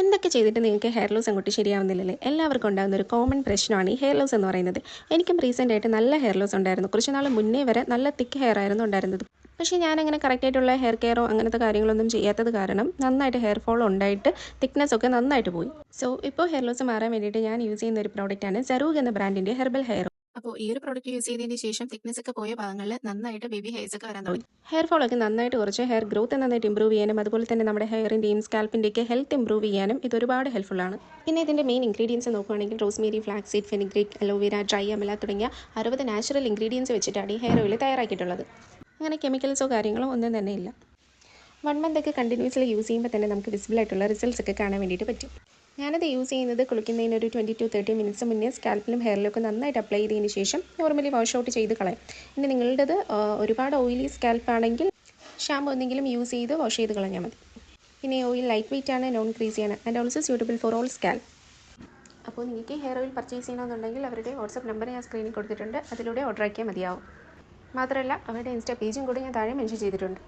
എന്തൊക്കെ ചെയ്തിട്ട് നിങ്ങൾക്ക് ഹെയർ ലോസ് അങ്ങോട്ട് ശരിയാവുന്നില്ലല്ലേ? എല്ലാവർക്കും ഉണ്ടാകുന്ന ഒരു കോമൺ പ്രശ്നമാണ് ഈ ഹെയർ ലോസ് എന്ന് പറയുന്നത്. എനിക്കും റീസെൻ്റ് ആയിട്ട് നല്ല ഹെയർ ലോസ് ഉണ്ടായിരുന്നു. കുറച്ച് നാൾ മുന്നേ വരെ നല്ല തിക്ക് ഹെയർ ആയിരുന്നു ഉണ്ടായിരുന്നത്. പക്ഷേ ഞാനങ്ങനെ കറക്റ്റായിട്ടുള്ള ഹെയർ കെയറോ അങ്ങനത്തെ കാര്യങ്ങളൊന്നും ചെയ്യാത്തത് കാരണം നന്നായിട്ട് ഹെയർ ഫോൾ ഉണ്ടായിട്ട് തിക്നെസ് ഒക്കെ നന്നായിട്ട് പോയി. സോ ഇപ്പോൾ ഹെയർ ലോസ് മാറാൻ വേണ്ടിയിട്ട് ഞാൻ യൂസ് ചെയ്യുന്ന ഒരു പ്രോഡക്റ്റാണ് സറൂഗ് എന്ന ബ്രാൻഡിൻ്റെ ഹെർബൽ ഹെയർ. അപ്പോൾ ഈ ഒരു പ്രോഡക്റ്റ് യൂസ് ചെയ്തതിന് ശേഷം തിക്നെസ് ഒക്കെ പോയ ഭാഗങ്ങളിൽ നന്നായിട്ട് ബേബി ഹെയർസ് ഒക്കെ വരാൻ തുടങ്ങി. ഹെയർ ഫോൾ ഒക്കെ നന്നായിട്ട് കുറച്ച് ഹെയർ ഗ്രോത്ത് നന്നായിട്ട് ഇമ്പ്രൂവ് ചെയ്യാനും അതുപോലെ തന്നെ നമ്മുടെ ഹെയറിൻ്റെയും സ്കാൽപ്പിൻ്റെയൊക്കെ ഹെൽത്ത് ഇമ്പ്രൂവ് ചെയ്യാനും ഇത് ഒരുപാട് ഹെൽപ്ഫുള്ളാണ്. പിന്നെ ഇതിൻ്റെ മെയിൻ ഇൻഗ്രീഡിയൻസ് നോക്കുകയാണെങ്കിൽ rosemary, flax seed, fenugreek, aloe vera, dry amla തുടങ്ങിയ 60 നാച്ചുറൽ ഇൻഗ്രീഡിയൻസ് വെച്ചിട്ടാണ് ഈ ഹെയർ ഓയിൽ തയ്യാറാക്കിയിട്ടുള്ളത്. അങ്ങനെ കെമിക്കൽസോ കാര്യങ്ങളോ ഒന്നും തന്നെ ഇല്ല. 1 മന്ത് ഒക്കെ കണ്ടിന്യൂസ്ലി യൂസ് ചെയ്യുമ്പോൾ തന്നെ നമുക്ക് വിസിബിൾ ആയിട്ടുള്ള റിസൾട്ട്സ് ഒക്കെ കാണാൻ വേണ്ടിയിട്ട് പറ്റും. ഞാനത് യൂസ് ചെയ്യുന്നത് കുളിക്കുന്നതിന് ഒരു 20 to 30 മിനിറ്റ്സ് മുന്നേ സ്കാൽപ്പിലും ഹെയറിലൊക്കെ നന്നായിട്ട് അപ്ലൈ ചെയ്തതിന് ശേഷം നോർമലി വാഷ് ഔട്ട് ചെയ്ത് കളയാം. ഇനി നിങ്ങളുടേത് ഒരുപാട് ഓയിലി സ്കാൽപ്പാണെങ്കിൽ ഷാമ്പു എന്തെങ്കിലും യൂസ് ചെയ്ത് വാഷ് ചെയ്ത് കളഞ്ഞാൽ മതി. പിന്നെ ഓയിൽ ലൈറ്റ് വെയിറ്റ് ആണ്, നോൺ ക്രീസിയാണ് and also suitable for all scalp. അപ്പോൾ നിങ്ങൾക്ക് ഹെയർ ഓയിൽ പർച്ചേസ് ചെയ്യണമെന്നുണ്ടെങ്കിൽ അവരുടെ വാട്സപ്പ് നമ്പർ ഞാൻ സ്ക്രീനിൽ കൊടുത്തിട്ടുണ്ട്. അതിലൂടെ ഓർഡർ ആക്കിയാൽ മതിയാവും. മാത്രമല്ല അവരുടെ ഇൻസ്റ്റാ പേജും കൂടി ഞാൻ താഴെ മെൻഷൻ ചെയ്തിട്ടുണ്ട്.